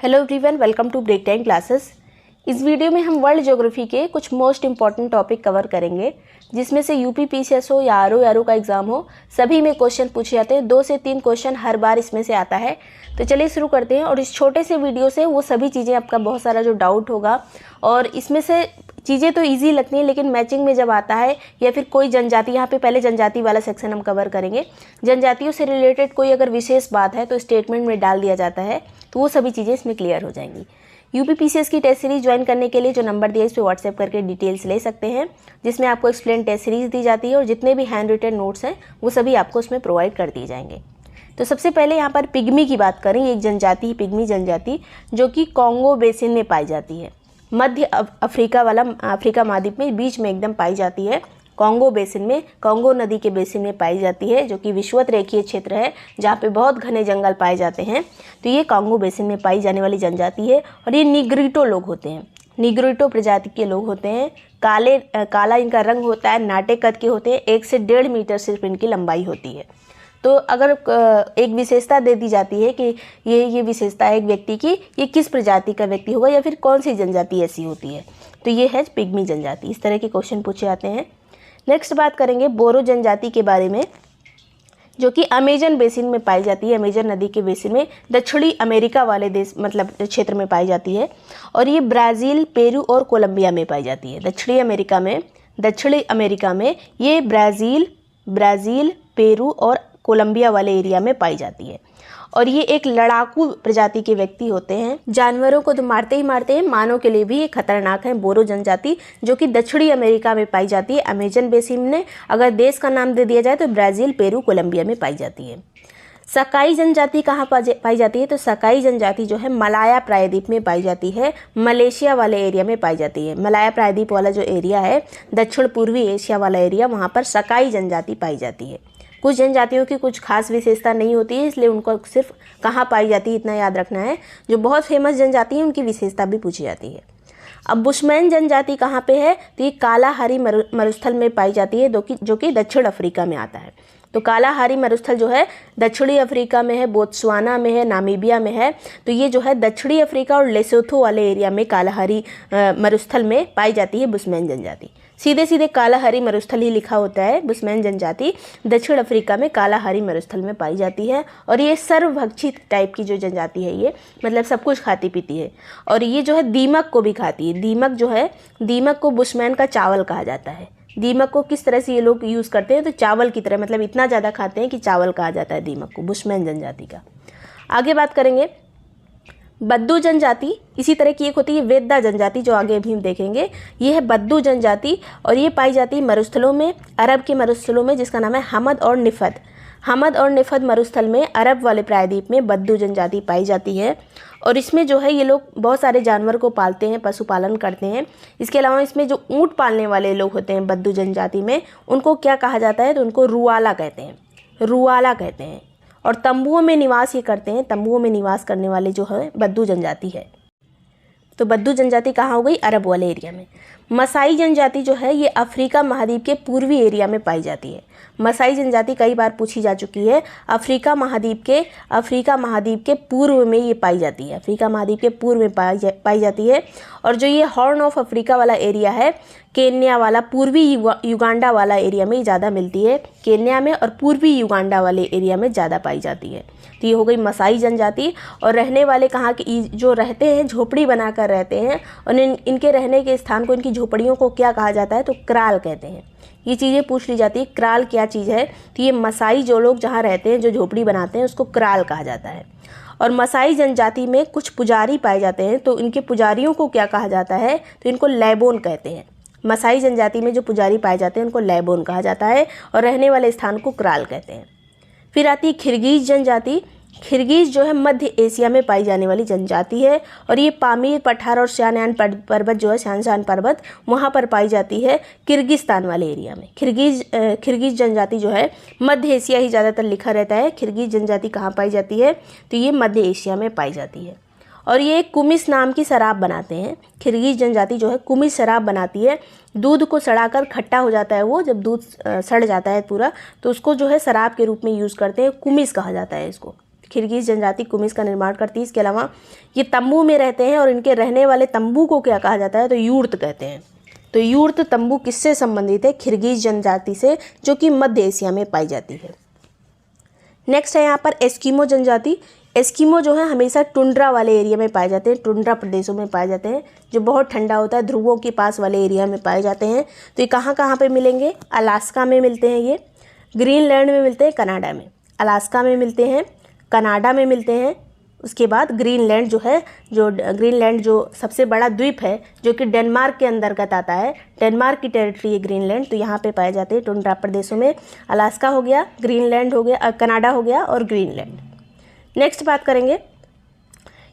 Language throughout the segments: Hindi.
Hello everyone, welcome to break time classes. इस वीडियो में हम वर्ल्ड ज्योग्राफी के कुछ मोस्ट इंपॉर्टेंट टॉपिक कवर करेंगे, जिसमें से यूपी पीसीएस हो या आरओ का एग्ज़ाम हो, सभी में क्वेश्चन पूछे जाते हैं। 2 से 3 क्वेश्चन हर बार इसमें से आता है। तो चलिए शुरू करते हैं। और इस छोटे से वीडियो से वो सभी चीज़ें, आपका बहुत सारा जो डाउट होगा, और इसमें से चीज़ें तो इजी लगती हैं, लेकिन मैचिंग में जब आता है या फिर कोई जनजाति, यहाँ पे पहले जनजाति वाला सेक्शन हम कवर करेंगे। जनजातियों से रिलेटेड कोई अगर विशेष बात है तो स्टेटमेंट में डाल दिया जाता है, तो वो सभी चीज़ें इसमें क्लियर हो जाएंगी। यूपी पीसीएस की टेस्ट सीरीज ज्वाइन करने के लिए जो नंबर दिया है, इस पर व्हाट्सएप करके डिटेल्स ले सकते हैं, जिसमें आपको एक्सप्लेन टेस्ट सीरीज दी जाती है और जितने भी हैंड रिटन नोट्स हैं वो सभी आपको उसमें प्रोवाइड कर दिए जाएंगे। तो सबसे पहले यहाँ पर पिग्मी की बात करें। एक जनजाति, पिग्मी जनजाति, जो कि कॉन्गो बेसिन में पाई जाती है, मध्य अफ्रीका अफ्रीका महाद्वीप में बीच में एकदम पाई जाती है। कॉन्गो बेसिन में, कॉन्गो नदी के बेसिन में पाई जाती है, जो कि विषुवत रेखीय क्षेत्र है जहाँ पे बहुत घने जंगल पाए जाते हैं। तो ये कॉन्गो बेसिन में पाई जाने वाली जनजाति है। और ये निग्रिटो लोग होते हैं, निग्रिटो प्रजाति के लोग होते हैं। काला इनका रंग होता है, नाटे कद के होते हैं, 1 से 1.5 मीटर सिर्फ इनकी लंबाई होती है। तो अगर एक विशेषता दे दी जाती है कि ये विशेषता है एक व्यक्ति की, ये किस प्रजाति का व्यक्ति होगा या फिर कौन सी जनजाति ऐसी होती है, तो ये है पिग्मी जनजाति। इस तरह के क्वेश्चन पूछे जाते हैं। नेक्स्ट बात करेंगे बोरो जनजाति के बारे में, जो कि अमेजन बेसिन में पाई जाती है। अमेजन नदी के बेसिन में दक्षिणी अमेरिका वाले देश, मतलब क्षेत्र में पाई जाती है। और ये ब्राज़ील, पेरू और कोलंबिया में पाई जाती है। दक्षिणी अमेरिका में ये ब्राज़ील, पेरू और कोलंबिया वाले एरिया में पाई जाती है। और ये एक लड़ाकू प्रजाति के व्यक्ति होते हैं। जानवरों को तो मारते ही मारते हैं, मानव के लिए भी ये खतरनाक है। बोरो जनजाति, जो कि दक्षिणी अमेरिका में पाई जाती है, अमेजन बेसिन में। अगर देश का नाम दे दिया जाए तो ब्राज़ील, पेरू, कोलंबिया में पाई जाती है। सकाई जनजाति कहाँ पाई जाती है? तो सकाई जनजाति जो है मलाया प्रायद्वीप में पाई जाती है, मलेशिया वाले एरिया में पाई जाती है। मलाया प्रायद्वीप वाला जो एरिया है, दक्षिण पूर्वी एशिया वाला एरिया, वहाँ पर सकाई जनजाति पाई जाती है। कुछ जनजातियों की कुछ खास विशेषता नहीं होती है, इसलिए उनको सिर्फ कहाँ पाई जाती है इतना याद रखना है। जो बहुत फेमस जनजाति है उनकी विशेषता भी पूछी जाती है। अब बुशमैन जनजाति कहाँ पे है? तो ये कालाहारी मरुस्थल में पाई जाती है, जो कि दक्षिण अफ्रीका में आता है। तो कालाहारी मरुस्थल जो है दक्षिणी अफ्रीका में है, बोत्सवाना में है, नामीबिया में है। तो ये जो है दक्षिणी अफ्रीका और लेसोथो वाले एरिया में कालाहारी मरुस्थल में पाई जाती है बुशमैन जनजाति। सीधे सीधे कालाहारी मरुस्थल ही लिखा होता है। बुशमैन जनजाति दक्षिण अफ्रीका में कालाहारी मरुस्थल में पाई जाती है। और ये सर्वभक्षी टाइप की जो जनजाति है, ये मतलब सब कुछ खाती पीती है। और ये जो है दीमक को भी खाती है। दीमक को बुशमैन का चावल कहा जाता है। दीमक को किस तरह से ये लोग यूज़ करते हैं? तो चावल की तरह, मतलब इतना ज़्यादा खाते हैं कि चावल कहा जाता है दीमक को, बुशमैन जनजाति का। आगे बात करेंगे बद्दू जनजाति। इसी तरह की एक होती है वेद्दा जनजाति, जो आगे अभी हम देखेंगे। ये है बद्दू जनजाति और ये पाई जाती है मरुस्थलों में, अरब के मरुस्थलों में, जिसका नाम है हमद और निफद मरुस्थल में, अरब वाले प्रायद्वीप में बद्दू जनजाति पाई जाती है। और इसमें जो है ये लोग बहुत सारे जानवर को पालते हैं, पशुपालन करते हैं। इसके अलावा इसमें जो ऊँट पालने वाले लोग होते हैं बद्दू जनजाति में, उनको क्या कहा जाता है? तो उनको रुआला कहते हैं। और तंबुओं में निवास ये करते हैं। तंबुओं में निवास करने वाले जो है बद्दू जनजाति है। तो बद्दू जनजाति कहाँ हो गई? अरब वाले एरिया में। मसाई जनजाति जो है ये अफ्रीका महाद्वीप के पूर्वी एरिया में पाई जाती है। मसाई जनजाति कई बार पूछी जा चुकी है। अफ्रीका महाद्वीप के पूर्व में ये पाई जाती है। अफ्रीका महाद्वीप के पूर्व में पाई जाती है। और जो ये हॉर्न ऑफ अफ्रीका वाला एरिया है, केन्या वाला, पूर्वी युगांडा वाला एरिया में ज़्यादा मिलती है। केन्या में और पूर्वी युगांडा वाले एरिया में ज़्यादा पाई जाती है। तो ये हो गई मसाई जनजाति। और रहने वाले कहाँ की जो रहते हैं, झोपड़ी बनाकर रहते हैं। और इनके रहने के स्थान को, इनकी झोपड़ियों को क्या कहा जाता है? तो क्राल कहते हैं। ये चीज़ें पूछ ली जाती है, क्राल क्या चीज़ है? तो ये मसाई जो लोग जहाँ रहते हैं, जो झोपड़ी बनाते हैं, उसको क्राल कहा जाता है। और मसाई जनजाति में कुछ पुजारी पाए जाते हैं, तो इनके पुजारियों को क्या कहा जाता है? तो इनको लैबोन कहते हैं। मसाई जनजाति में जो पुजारी पाए जाते हैं उनको लैबोन कहा जाता है। और रहने वाले स्थान को क्राल कहते हैं। फिर आती है खिरगीज जनजाति। खिरगीज जो है मध्य एशिया में पाई जाने वाली जनजाति है। और ये पामीर पठार और शानशान पर्वत जो है, शानशान पर्वत, वहाँ पर पाई जाती है किर्गिस्तान वाले एरिया में। खिरगीज जनजाति जो है मध्य एशिया ही ज़्यादातर लिखा रहता है। खिरगीज जनजाति कहाँ पाई जाती है? तो ये मध्य एशिया में पाई जाती है। और ये कुमिस नाम की शराब बनाते हैं। खिरगीज जनजाति जो है कुमिस शराब बनाती है। दूध को सड़ाकर खट्टा हो जाता है वो, जब दूध सड़ जाता है पूरा, तो उसको जो है शराब के रूप में यूज़ करते हैं। कुमिस कहा जाता है इसको। किर्गिज़ जनजाति कुमिस का निर्माण करती है। इसके अलावा ये तंबू में रहते हैं और इनके रहने वाले तंबू को क्या कहा जाता है, तो यूर्त कहते हैं। तो यूर्त तंबू किससे संबंधित है, किर्गिज़ जनजाति से, जो कि मध्य एशिया में पाई जाती है। नेक्स्ट है यहाँ पर एस्किमो जनजाति। एस्किमो जो है हमेशा टुंड्रा वाले एरिया में पाए जाते हैं, टुंड्रा प्रदेशों में पाए जाते हैं, जो बहुत ठंडा होता है, ध्रुवों के पास वाले एरिया में पाए जाते हैं। तो ये कहाँ कहाँ पे मिलेंगे, अलास्का में मिलते हैं, ये ग्रीनलैंड में मिलते हैं, कनाडा में, अलास्का में मिलते हैं, कनाडा में मिलते हैं। उसके बाद ग्रीनलैंड जो है, ग्रीनलैंड जो सबसे बड़ा द्वीप है, जो कि डेनमार्क के अंतर्गत आता है, डेनमार्क की टेरिटरी है ग्रीनलैंड, तो यहाँ पे पाए जाते हैं टुंड्रा प्रदेशों में। अलास्का हो गया, ग्रीनलैंड हो गया, कनाडा हो गया और ग्रीनलैंड। नेक्स्ट बात करेंगे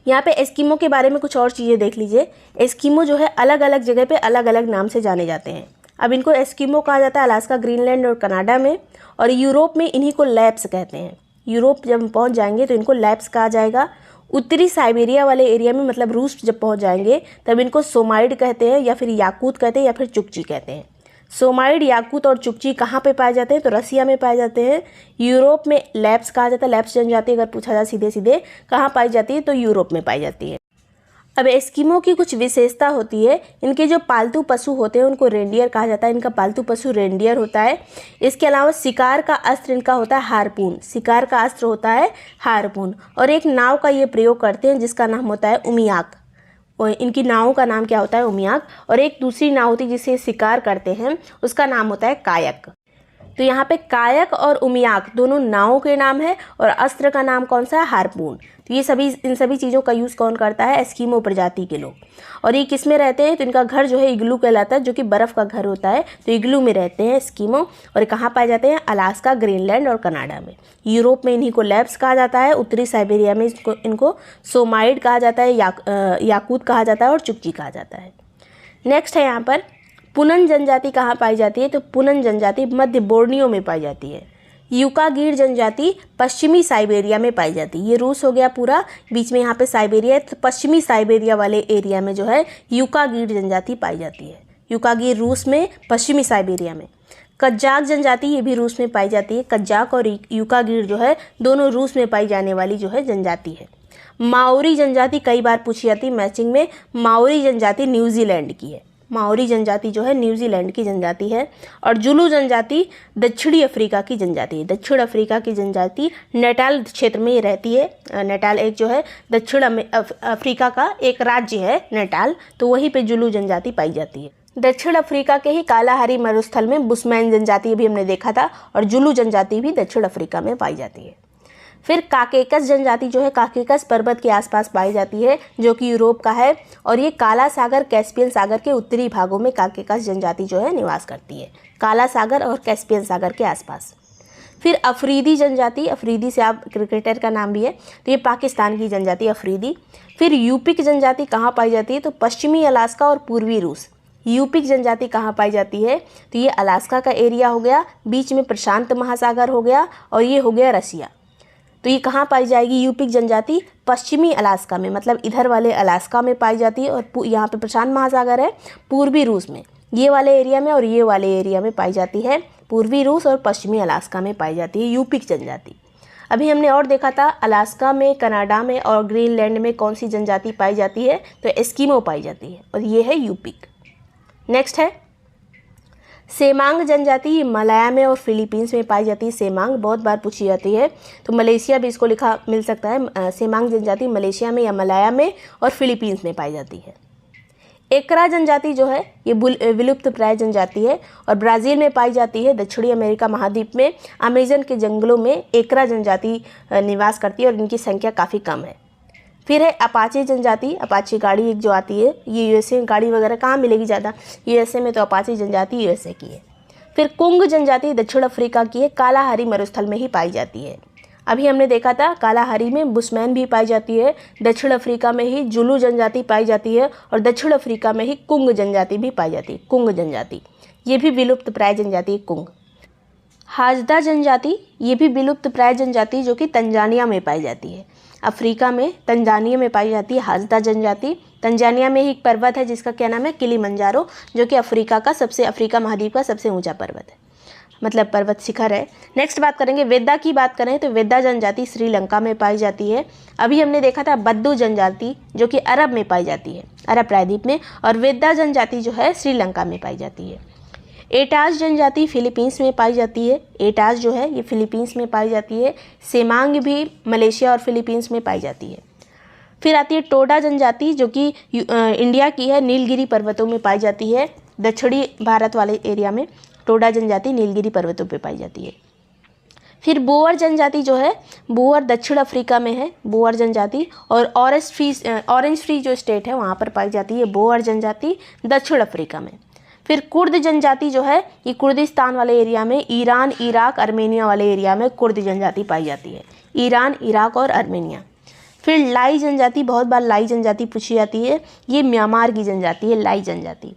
यहाँ पे एस्किमो के बारे में, कुछ और चीज़ें देख लीजिए। एस्किमो जो है अलग अलग जगह पे अलग अलग नाम से जाने जाते हैं। अब इनको एस्किमो कहा जाता है अलास्का, ग्रीनलैंड और कनाडा में, और यूरोप में इन्हीं को लैप्स कहते हैं। यूरोप जब हम पहुँच जाएंगे तो इनको लैप्स कहा जाएगा। उत्तरी साइबेरिया वाले एरिया में, मतलब रूस जब पहुँच जाएंगे तब इनको सोमाइड कहते हैं, या फिर याकूत कहते हैं, या फिर चुकची कहते हैं। सोमाइड, याकूत और चुकची कहाँ पे पाए जाते हैं, तो रसिया में पाए जाते हैं। यूरोप में लैप्स कहा जाता है। लैप्स जनजाति अगर पूछा जाए सीधे सीधे कहाँ पाई जाती है, तो यूरोप में पाई जाती है। अब एस्किमो की कुछ विशेषता होती है, इनके जो पालतू पशु होते हैं उनको रेंडियर कहा जाता है। इनका पालतू पशु रेंडियर होता है। इसके अलावा शिकार का अस्त्र इनका होता है हारपून, शिकार का अस्त्र होता है हारपून, और एक नाव का ये प्रयोग करते हैं जिसका नाम होता है उमियाक। और इनकी नावों का नाम क्या होता है, उमियाक, और एक दूसरी नाव होती है जिसे शिकार करते हैं, उसका नाम होता है कायक। तो यहाँ पे कायक और उमियाक दोनों नावों के नाम है, और अस्त्र का नाम कौन सा है, हारपून। तो ये इन सभी चीज़ों का यूज़ कौन करता है, एस्किमो प्रजाति के लोग। और ये किस में रहते हैं, तो इनका घर जो है इग्लू कहलाता है, जो कि बर्फ़ का घर होता है। तो इग्लू में रहते हैं एस्किमो, और कहाँ पाए जाते हैं, अलास्का, ग्रीनलैंड और कनाडा में। यूरोप में इन्हीं को लैप्स कहा जाता है। उत्तरी साइबेरिया में इनको सोमाइड कहा जाता है, याकूत कहा जाता है और चुकची कहा जाता है। नेक्स्ट है यहाँ पर पुनन जनजाति कहाँ पाई जाती है, तो पुनन जनजाति मध्य बोर्नियो में पाई जाती है। यूकागीर जनजाति पश्चिमी साइबेरिया में पाई जाती है। ये रूस हो गया पूरा, बीच में यहाँ पे साइबेरिया है, तो पश्चिमी साइबेरिया वाले एरिया में जो है यूकागीर जनजाति पाई जाती है। यूकागीर रूस में, पश्चिमी साइबेरिया में। कज्जाक जनजाति ये भी रूस में पाई जाती है। कज्जाक और यूकागीर जो है दोनों रूस में पाई जाने वाली जो है जनजाति है। माओरी जनजाति कई बार पूछी जाती है मैचिंग में। माओरी जनजाति न्यूजीलैंड की है। माओरी जनजाति जो है न्यूजीलैंड की जनजाति है। और जुलू जनजाति दक्षिणी अफ्रीका की जनजाति है। दक्षिण अफ्रीका की जनजाति नेटाल क्षेत्र में रहती है। नेटाल एक जो है दक्षिण अफ्रीका का एक राज्य है नेटाल, तो वहीं पे जुलू जनजाति पाई जाती है। दक्षिण अफ्रीका के ही कालाहारी मरुस्थल में बुशमैन जनजाति भी हमने देखा था, और जुलू जनजाति भी दक्षिण अफ्रीका में पाई जाती है। फिर काकेकस जनजाति जो है काकेकस पर्वत के आसपास पाई जाती है, जो कि यूरोप का है, और ये काला सागर, कैस्पियन सागर के उत्तरी भागों में काकेकस जनजाति जो है निवास करती है, काला सागर और कैस्पियन सागर के आसपास। फिर अफरीदी जनजाति, अफरीदी से आप क्रिकेटर का नाम भी है, तो ये पाकिस्तान की जनजाति अफरीदी। फिर यूपिक जनजाति कहाँ पाई जाती है, तो पश्चिमी अलास्का और पूर्वी रूस। यूपिक जनजाति कहाँ पाई जाती है, तो ये अलास्का का एरिया हो गया, बीच में प्रशांत महासागर हो गया, और ये हो गया रसिया। तो ये कहाँ पाई जाएगी यूपिक जनजाति, पश्चिमी अलास्का में, मतलब इधर वाले अलास्का में पाई जाती है, और यहाँ पे प्रशांत महासागर है पूर्वी रूस में, ये वाले एरिया में और ये वाले एरिया में पाई जाती है। पूर्वी रूस और पश्चिमी अलास्का में पाई जाती है यूपिक जनजाति। अभी हमने और देखा था अलास्का में, कनाडा में और ग्रीनलैंड में कौन सी जनजाति पाई जाती है, तो एस्किमो पाई जाती है, और ये है यूपिक। नेक्स्ट है सेमांग जनजाति, मलाया में और फिलीपींस में पाई जाती है। सेमांग बहुत बार पूछी जाती है, तो मलेशिया भी इसको लिखा मिल सकता है। सेमांग जनजाति मलेशिया में या मलाया में और फिलीपींस में पाई जाती है। एकरा जनजाति जो है ये विलुप्त प्राय जनजाति है, और ब्राज़ील में पाई जाती है। दक्षिणी अमेरिका महाद्वीप में अमेजन के जंगलों में एकरा जनजाति निवास करती है, और इनकी संख्या काफ़ी कम है। फिर है अपाचे जनजाति, अपाचे गाड़ी एक जो आती है, ये यूएसए गाड़ी वगैरह कहाँ मिलेगी ज़्यादा, यूएसए में, तो अपाचे जनजाति यूएसए की है। फिर कुंग जनजाति दक्षिण अफ्रीका की है, कालाहारी मरुस्थल में ही पाई जाती है। अभी हमने देखा था कालाहारी में बुशमैन भी पाई जाती है, दक्षिण अफ्रीका में ही जुलू जनजाति पाई जाती है, और दक्षिण अफ्रीका में ही कुंग जनजाति भी पाई जाती है। कुंग जनजाति ये भी विलुप्त प्राय जनजाति है, कुंग। हाजदा जनजाति ये भी विलुप्त प्राय जनजाति जो कि तंजानिया में पाई जाती है। अफ्रीका में तंजानिया में पाई जाती है हाजदा जनजाति। तंजानिया में ही एक पर्वत है जिसका क्या नाम है, किलिमंजारो, जो कि अफ्रीका महाद्वीप का सबसे ऊंचा पर्वत है। मतलब पर्वत शिखर है। नेक्स्ट बात करेंगे वेदा की बात करें तो वेदा जनजाति श्रीलंका में पाई जाती है। अभी हमने देखा था बद्दू जनजाति जो कि अरब में पाई जाती है, अरब प्रायद्वीप में, और वेदा जनजाति जो है श्रीलंका में पाई जाती है। एटाज जनजाति फिलीपींस में पाई जाती है। एटाज जो है ये फिलीपींस में पाई जाती है। सेमांग भी मलेशिया और फिलीपींस में पाई जाती है। फिर आती है टोडा जनजाति जो कि इंडिया की है, नीलगिरी पर्वतों में पाई जाती है। दक्षिणी भारत वाले एरिया में टोडा जनजाति नीलगिरी पर्वतों पे पाई जाती है। फिर बोअर जनजाति जो है, बोअर दक्षिण अफ्रीका में है बोअर जनजाति, और ऑरेंज फ्री जो स्टेट है वहाँ पर पाई जाती है बोअर जनजाति दक्षिण अफ्रीका में। फिर कुर्द जनजाति जो है ये कुर्दिस्तान वाले एरिया में, ईरान, इराक, अर्मेनिया वाले एरिया में कुर्द जनजाति पाई जाती है, ईरान, इराक और अर्मेनिया। फिर लाई जनजाति, बहुत बार लाई जनजाति पूछी जाती है, ये म्यांमार की जनजाति है लाई जनजाति।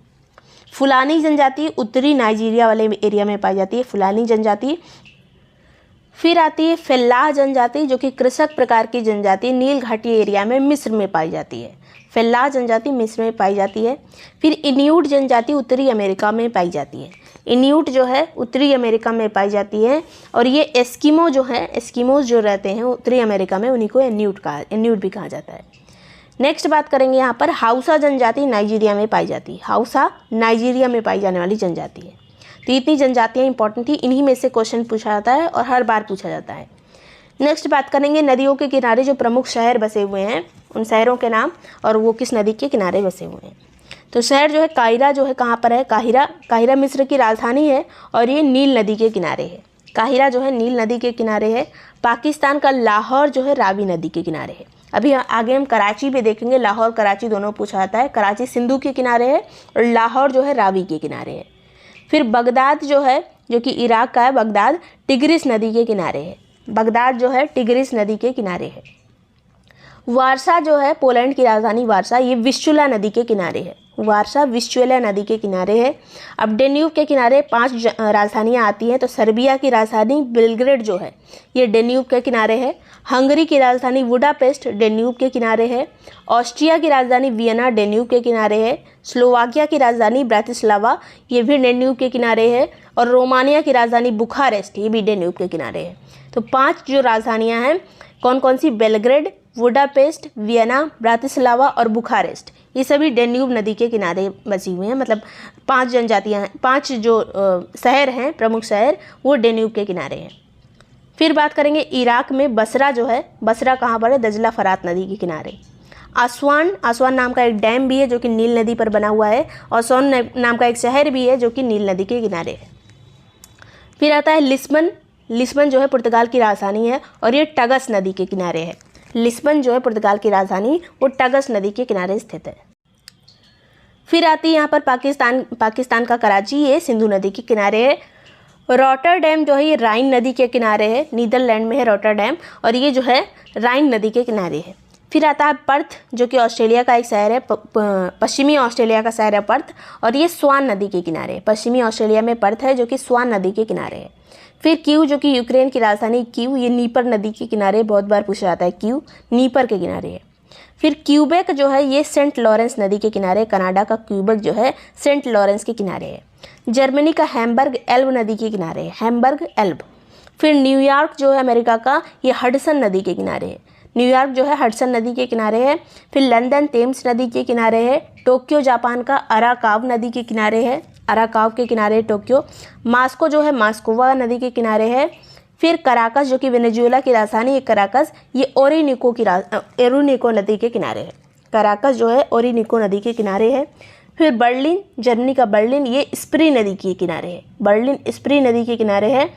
फुलानी जनजाति उत्तरी नाइजीरिया वाले एरिया में पाई जाती है, फुलानी जनजाति। फिर आती है फेल्लाह जनजाति जो कि कृषक प्रकार की जनजाति नील घाटी एरिया में मिस्र में पाई जाती है, फेल्लाह जनजाति मिस्र में पाई जाती है। फिर इन्यूट जनजाति उत्तरी अमेरिका में पाई जाती है, इन्यूट जो है उत्तरी अमेरिका में पाई जाती है, और ये एस्किमो जो है, एस्किमोज जो रहते हैं उत्तरी अमेरिका में उन्हीं को इन्यूट भी कहा जाता है। नेक्स्ट बात करेंगे यहाँ पर हाउसा जनजाति नाइजीरिया में पाई जाती है, हाउसा नाइजीरिया में पाई जाने वाली जनजाति है। तो इतनी जनजातियाँ इंपॉर्टेंट थी, इन्हीं में से क्वेश्चन पूछा जाता है और हर बार पूछा जाता है। नेक्स्ट बात करेंगे नदियों के किनारे जो प्रमुख शहर बसे हुए हैं उन शहरों के नाम और वो किस नदी के किनारे बसे हुए हैं। तो शहर जो है काहिरा जो है कहाँ पर है, काहिरा मिस्र की राजधानी है और ये नील नदी के किनारे है। काहिरा जो है नील नदी के किनारे है। पाकिस्तान का लाहौर जो है रावी नदी के किनारे है। अभी आगे हम कराची भी देखेंगे, लाहौर कराची दोनों पूछा जाता है। कराची सिंधु के किनारे है और लाहौर जो है रावी के किनारे है। फिर बगदाद जो है जो कि इराक का है, बगदाद टिग्रिस नदी के किनारे है, बगदाद जो है टिग्रिस नदी के किनारे है। वारसा जो है पोलैंड की राजधानी वारसा, ये विस्चुला नदी के किनारे है, वारसा विस्चुला नदी के किनारे है। अब डेन्यूब के किनारे 5 राजधानियाँ आती हैं, तो सर्बिया की राजधानी बेलग्रेड जो है ये डेन्यूब के किनारे है। हंगरी की राजधानी बुडापेस्ट डेन्यूब के किनारे है। ऑस्ट्रिया की राजधानी वियना डेन्यूब के किनारे है। स्लोवाकिया की राजधानी ब्रातिस्लावा ये भी डेन्यूब के किनारे है। और रोमानिया की राजधानी बुखारेस्ट ये भी डेन्यूब के किनारे है। तो 5 जो राजधानियाँ हैं कौन कौन सी, बेलग्रेड, बुडापेस्ट, वियना, ब्रातिस्लावा और बुखारेस्ट, ये सभी डेन्यूब नदी के किनारे बसी हुई हैं। मतलब 5 जनजातियाँ हैं, 5 जो शहर हैं प्रमुख शहर वो डेन्यूब के किनारे हैं। फिर बात करेंगे इराक में बसरा जो है, बसरा कहाँ पर है, दजला फरात नदी के किनारे। आसवान नाम का एक डैम भी है जो कि नील नदी पर बना हुआ है। और सोन नाम का एक शहर भी है जो कि नील नदी के किनारे है। फिर आता है लिस्बन जो है पुर्तगाल की राजधानी है और ये टगस नदी के किनारे है। लिस्बन जो है पुर्तगाल की राजधानी वो टगस नदी के किनारे स्थित है। फिर आती है यहाँ पर पाकिस्तान का कराची, ये सिंधु नदी के किनारे है। रॉटरडैम जो है ये राइन नदी के किनारे है, नीदरलैंड में है रॉटरडैम और ये जो है राइन नदी के किनारे है। फिर आता है पर्थ जो कि ऑस्ट्रेलिया का एक शहर है, पश्चिमी ऑस्ट्रेलिया का शहर है पर्थ और ये स्वान नदी के किनारे है। पश्चिमी ऑस्ट्रेलिया में पर्थ है जो कि स्वान नदी के किनारे है। फिर कीव जो कि यूक्रेन की राजधानी कीव, ये नीपर नदी के किनारे, बहुत बार पूछा जाता है कीव नीपर के किनारे है। फिर क्यूबेक जो है ये सेंट लॉरेंस नदी के किनारे, कनाडा का क्यूबेक जो है सेंट लॉरेंस के किनारे है। जर्मनी का हैम्बर्ग एल्ब नदी के किनारे है, हैम्बर्ग एल्ब। फिर न्यूयॉर्क जो है अमेरिका का, ये हडसन नदी के किनारे है, न्यूयॉर्क जो है हडसन नदी के किनारे है। फिर लंदन थेम्स नदी के किनारे है। टोक्यो जापान का अराकाव नदी के किनारे है, अराकाव के किनारे टोक्यो। मास्को जो है मास्कोवा नदी के किनारे है। फिर कराकस जो कि वेनेजुएला की राजधानी है कराकस, ये ओरिनिको नदी के किनारे है। कराकस जो है ओरिनिको नदी के किनारे है। फिर बर्लिन, जर्मनी का बर्लिन, ये स्प्री नदी के किनारे है, बर्लिन स्प्री नदी के किनारे है।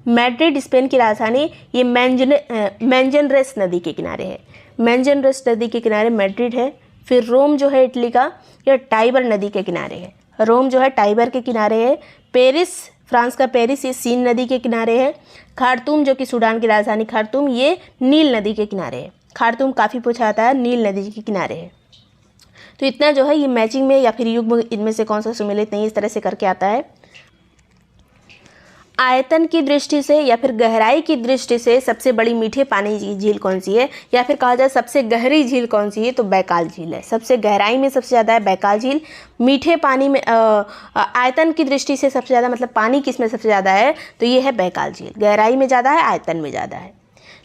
मैड्रिड स्पेन की राजधानी, ये मैंजनरेस नदी के किनारे है, मैंजनरेस नदी के किनारे मैड्रिड है। फिर रोम जो है इटली का, यह टाइबर नदी के किनारे है, रोम जो है टाइबर के किनारे है। पेरिस, फ्रांस का पेरिस, ये सीन नदी के किनारे है। खार्तूम जो कि सूडान की राजधानी खार्तूम, ये नील नदी के किनारे है। खार्तूम काफ़ी पूछा जाता है, नील नदी के किनारे है। तो इतना जो है ये मैचिंग में या फिर युग्म इनमें से कौन सा सम्मिलित नहीं, इस तरह से करके आता है। आयतन की दृष्टि से या फिर गहराई की दृष्टि से सबसे बड़ी मीठे पानी की झील कौन सी है, या फिर कहा जाए सबसे गहरी झील कौन सी है, तो बैकाल झील है। सबसे गहराई में सबसे ज़्यादा है बैकाल झील। मीठे पानी में आयतन की दृष्टि से सबसे ज़्यादा, मतलब पानी किस में सबसे ज़्यादा है, तो ये है बैकाल झील। गहराई में ज़्यादा है, आयतन में ज़्यादा है।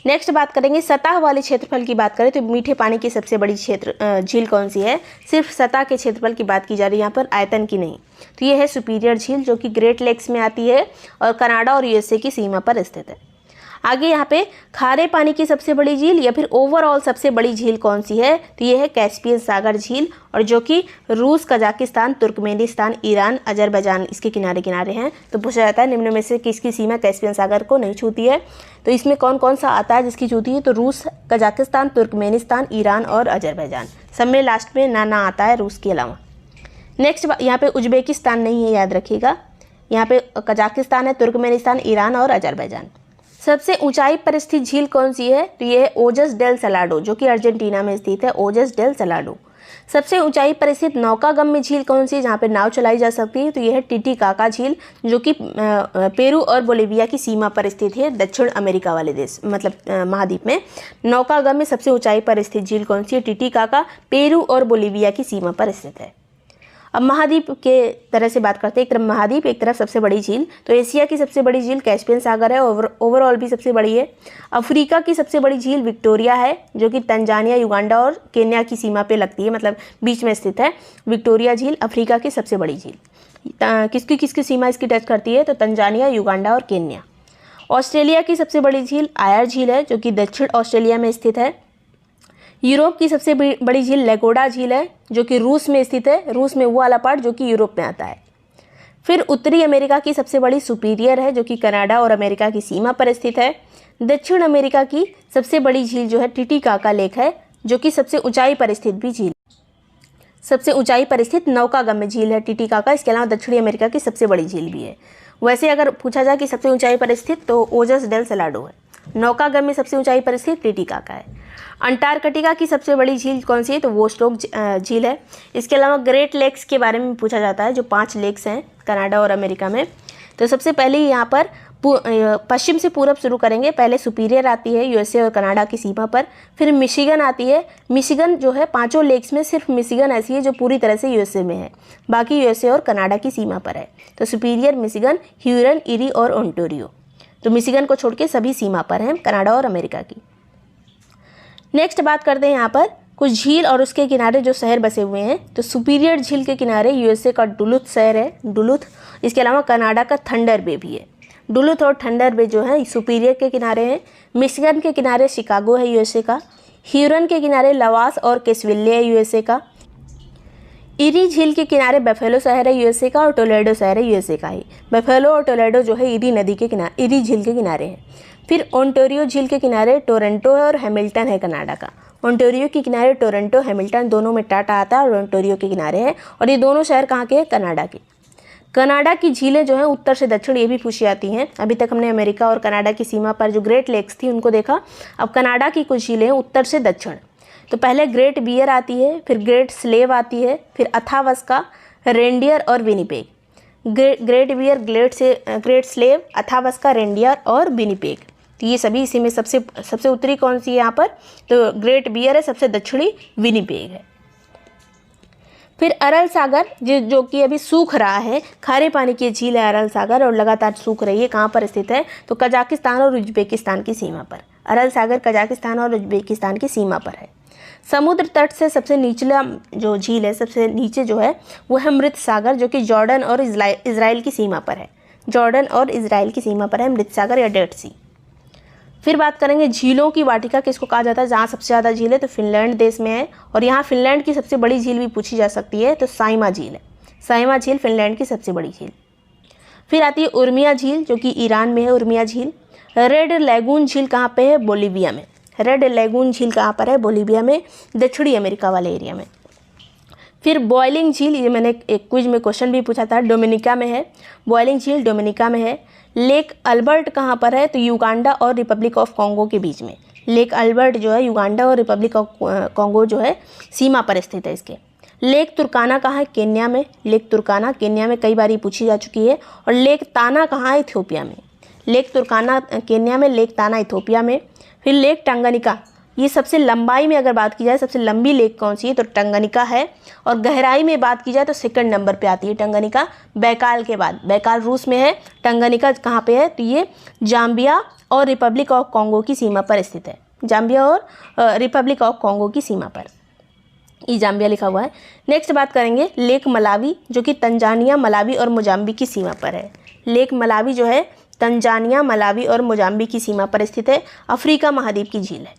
नेक्स्ट बात करेंगे सतह वाले क्षेत्रफल की बात करें तो मीठे पानी की सबसे बड़ी झील कौन सी है। सिर्फ सतह के क्षेत्रफल की बात की जा रही है यहाँ पर, आयतन की नहीं। तो ये है सुपीरियर झील, जो कि ग्रेट लेक्स में आती है और कनाडा और यूएसए की सीमा पर स्थित है। आगे यहाँ पे खारे पानी की सबसे बड़ी झील या फिर ओवरऑल सबसे बड़ी झील कौन सी है, तो ये है कैस्पियन सागर झील, और जो कि रूस, कजाकिस्तान, तुर्कमेनिस्तान, ईरान, अजरबैजान इसके किनारे किनारे हैं। तो पूछा जाता है निम्न में से किसकी सीमा कैस्पियन सागर को नहीं छूती है, तो इसमें कौन कौन सा आता है जिसकी छूती है, तो रूस, कजाकिस्तान, तुर्कमेनिस्तान, ईरान और अजरबैजान। सब में लास्ट में ना आता है रूस के अलावा। नेक्स्ट यहाँ पे उज्बेकिस्तान नहीं है, याद रखिएगा। यहाँ पे कजाकिस्तान है, तुर्कमेनिस्तान, ईरान और अजरबैजान। सबसे ऊंचाई पर स्थित झील कौन सी है, तो ये है ओजस डेल सलाडो, जो कि अर्जेंटीना में स्थित है, ओजस डेल सलाडो। सबसे ऊंचाई पर स्थित नौकागम्य झील कौन सी है, जहाँ पे नाव चलाई जा सकती है, तो ये है टिटिकाका झील, जो कि पेरू और बोलिविया की सीमा पर स्थित है, दक्षिण अमेरिका वाले देश मतलब महाद्वीप में। नौकागम्य सबसे ऊंचाई पर स्थित झील कौन सी है, टिटिकाका, पेरू और बोलिविया की सीमा पर स्थित है। अब महाद्वीप के तरह से बात करते हैं, एक तरफ महाद्वीप, एक तरफ सबसे बड़ी झील। तो एशिया की सबसे बड़ी झील कैस्पियन सागर है, ओवरऑल भी सबसे बड़ी है। अफ्रीका की सबसे बड़ी झील विक्टोरिया है, जो कि तंजानिया, युगांडा और केन्या की सीमा पे लगती है, मतलब बीच में स्थित है। विक्टोरिया झील अफ्रीका की सबसे बड़ी झील। किसकी सीमा इसकी टच करती है, तो तंजानिया, युगांडा और केन्या। ऑस्ट्रेलिया की सबसे बड़ी झील आयर झील है, जो कि दक्षिण ऑस्ट्रेलिया में स्थित है। यूरोप की सबसे बड़ी झील लेगोडा झील है, जो कि रूस में स्थित है। रूस में वो वाला पार्ट जो कि यूरोप में आता है। फिर उत्तरी अमेरिका की सबसे बड़ी सुपीरियर है, जो कि कनाडा और अमेरिका की सीमा पर स्थित है। दक्षिण अमेरिका की सबसे बड़ी झील जो है टिटिकाका लेक है, जो कि सबसे ऊंचाई पर स्थित भी झील, सबसे ऊंचाई पर स्थित नौकागम्य झील है टिटिकाका। इसके अलावा दक्षिणी अमेरिका की सबसे बड़ी झील भी है। वैसे अगर पूछा जाए कि सबसे ऊंचाई पर स्थित, तो ओजस डेल सलाडो है। नौकागम्य सबसे ऊंचाई पर स्थित टिटिकाका है। अंटार्कटिका की सबसे बड़ी झील कौन सी है, तो वोस्टोक झील है। इसके अलावा ग्रेट लेक्स के बारे में पूछा जाता है, जो 5 लेक्स हैं कनाडा और अमेरिका में। तो सबसे पहले यहाँ पर पश्चिम से पूरब शुरू करेंगे। पहले सुपीरियर आती है यूएसए और कनाडा की सीमा पर, फिर मिशिगन आती है। मिशिगन जो है 5 लेक्स में सिर्फ मिशिगन ऐसी है जो पूरी तरह से यूएसए में है, बाकी यूएसए और कनाडा की सीमा पर है। तो सुपीरियर, मिशिगन, ह्यूरन, इरी और ओंटारियो। तो मिशिगन को छोड़ के सभी सीमा पर हैं कनाडा और अमेरिका की। नेक्स्ट बात करते हैं यहाँ पर कुछ झील और उसके किनारे जो शहर बसे हुए हैं। तो सुपीरियर झील के किनारे यूएसए का डुलुथ शहर है, डुलुथ। इसके अलावा कनाडा का थंडर बे भी है। डुलुथ और थंडर बे जो है सुपीरियर के किनारे हैं। मिशिगन के किनारे शिकागो है यूएसए का। ह्यूरन के किनारे लवास और केसविल्ले है यूएसए का। इरी झील के किनारे बफेलो शहर है यूएसए का, और टोलेडो शहर है यूएसए का ही। बफेलो और टोलेडो जो है इरी नदी के किनारे, इरी झील के किनारे हैं। फिर ओंटारियो झील के किनारे टोरंटो है और हैमिल्टन है कनाडा का। ओंटारियो के किनारे टोरंटो, हैमिल्टन दोनों में टाटा आता है और ओंटारियो के किनारे है, और ये दोनों शहर कहाँ के हैं, कनाडा के। कनाडा की झीलें जो हैं उत्तर से दक्षिण ये भी पूछी जाती हैं। अभी तक हमने अमेरिका और कनाडा की सीमा पर जो ग्रेट लेक्स थी उनको देखा। अब कनाडा की कुछ झीलें उत्तर से दक्षिण। तो पहले ग्रेट बियर आती है, फिर ग्रेट स्लेव आती है, फिर अथावस्का, रेंडियर और Winnipeg. Great Bear, Great Slave, Athabasca, Reindeer और विनिपेग। तो ये सभी इसी में सबसे उत्तरी कौन सी है यहाँ पर, तो ग्रेट बियर है। सबसे दक्षिणी विनिपेग है। फिर अरल सागर जो कि अभी सूख रहा है, खारे पानी की झील है अरल सागर, और लगातार सूख रही है। कहाँ पर स्थित है, तो कजाकिस्तान और उज्बेकिस्तान की सीमा पर। अरल सागर कजाकिस्तान और उज्बेकिस्तान की सीमा पर है। समुद्र तट से सबसे निचला जो झील है, सबसे नीचे जो है वो है मृत सागर, जो कि जॉर्डन और इजराइल की सीमा पर है। जॉर्डन और इजराइल की सीमा पर है मृत सागर या डेड सी। फिर बात करेंगे झीलों की वाटिका किसको कहा जाता है, जहाँ सबसे ज़्यादा झील है, तो फिनलैंड देश में है। और यहाँ फिनलैंड की सबसे बड़ी झील भी पूछी जा सकती है, तो साइमा झील है। साइमा झील फिनलैंड की सबसे बड़ी झील। फिर आती है उर्मिया झील, जो कि ईरान में है उर्मिया झील। रेड लैगून झील कहाँ पे है, बोलिविया में। रेड लैगून झील कहाँ पर है, बोलिविया में, दक्षिणी अमेरिका वाले एरिया में। फिर बॉइलिंग झील, ये मैंने एक क्विज में क्वेश्चन भी पूछा था, डोमिनिका में है। बॉइलिंग झील डोमिनिका में है। लेक अल्बर्ट कहाँ पर है, तो युगांडा और रिपब्लिक ऑफ कॉन्गो के बीच में। लेक अल्बर्ट जो है युगांडा और रिपब्लिक ऑफ कॉन्गो जो है सीमा पर स्थित है इसके। लेक तुर्काना कहाँ है, केन्या में। लेक तुर्काना केन्या में कई बार पूछी जा चुकी है। और लेक ताना कहाँ है, इथियोपिया में। लेक तुर्काना केन्या में, लेक ताना इथोपिया में। फिर लेक टंगानिका, ये सबसे लंबाई में अगर बात की जाए सबसे लंबी लेक कौन सी है तो टंगानिका है। और गहराई में बात की जाए तो सेकंड नंबर पे आती है टंगानिका, बैकाल के बाद। बैकाल रूस में है, टंगानिका कहाँ पे है तो ये जाम्बिया और रिपब्लिक ऑफ कॉन्गो की सीमा पर स्थित है। जाम्बिया और रिपब्लिक ऑफ कॉन्गो की सीमा पर, ये जाम्बिया लिखा हुआ है। नेक्स्ट बात करेंगे लेक मलावी, जो कि तंजानिया, मलावी और मोजाम्बिक की सीमा पर है। लेक मलावी जो है तंजानिया, मलावी और मोजाम्बिक की सीमा पर स्थित है, अफ्रीका महाद्वीप की झील है।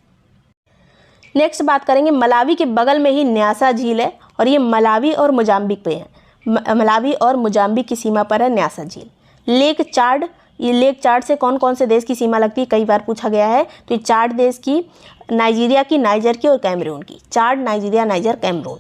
नेक्स्ट बात करेंगे मलावी के बगल में ही न्यासा झील है और ये मलावी और मोजाम्बिक पे है। मलावी और मोजाम्बिक की सीमा पर है न्यासा झील। लेक चाड, ये लेक चाड से कौन कौन से देश की सीमा लगती है कई बार पूछा गया है, तो ये चाड देश की, नाइजीरिया की, नाइजर की और कैमरून की। चाड, नाइजीरिया, नाइजर, कैमरून।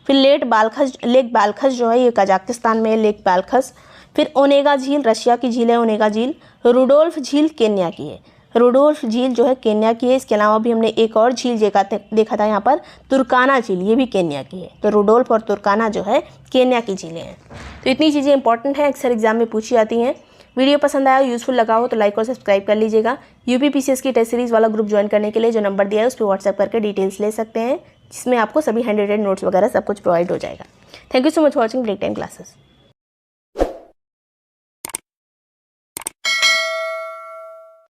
फिर लेक बालखस जो है ये कजाकिस्तान में है, लेक बालखस। फिर ओनेगा झील, रशिया की झील है ओनेगा झील। रुडोल्फ झील केन्या की है, रुडोल्फ झील जो है केन्या की है। इसके अलावा भी हमने एक और झील देखा था यहाँ पर, तुर्काना झील, ये भी केन्या की है। तो रुडोल्फ और तुर्काना जो है केन्या की झीलें हैं। तो इतनी चीज़ें इंपॉर्टेंट हैं, अक्सर एग्जाम में पूछी जाती हैं। वीडियो पसंद आया, यूज़फुल लगा हो तो लाइक और सब्सक्राइब कर लीजिएगा। यूपीपीसीएस की टेस्ट सीरीज़ वाला ग्रुप ज्वाइन करने के लिए जो नंबर दिया है उस पर व्हाट्सएप करके डिटेल्स ले सकते हैं, जिसमें आपको सभी हैंड रिटेन नोट्स वगैरह सब कुछ प्रोवाइड हो जाएगा। Thank you so much for watching break time classes.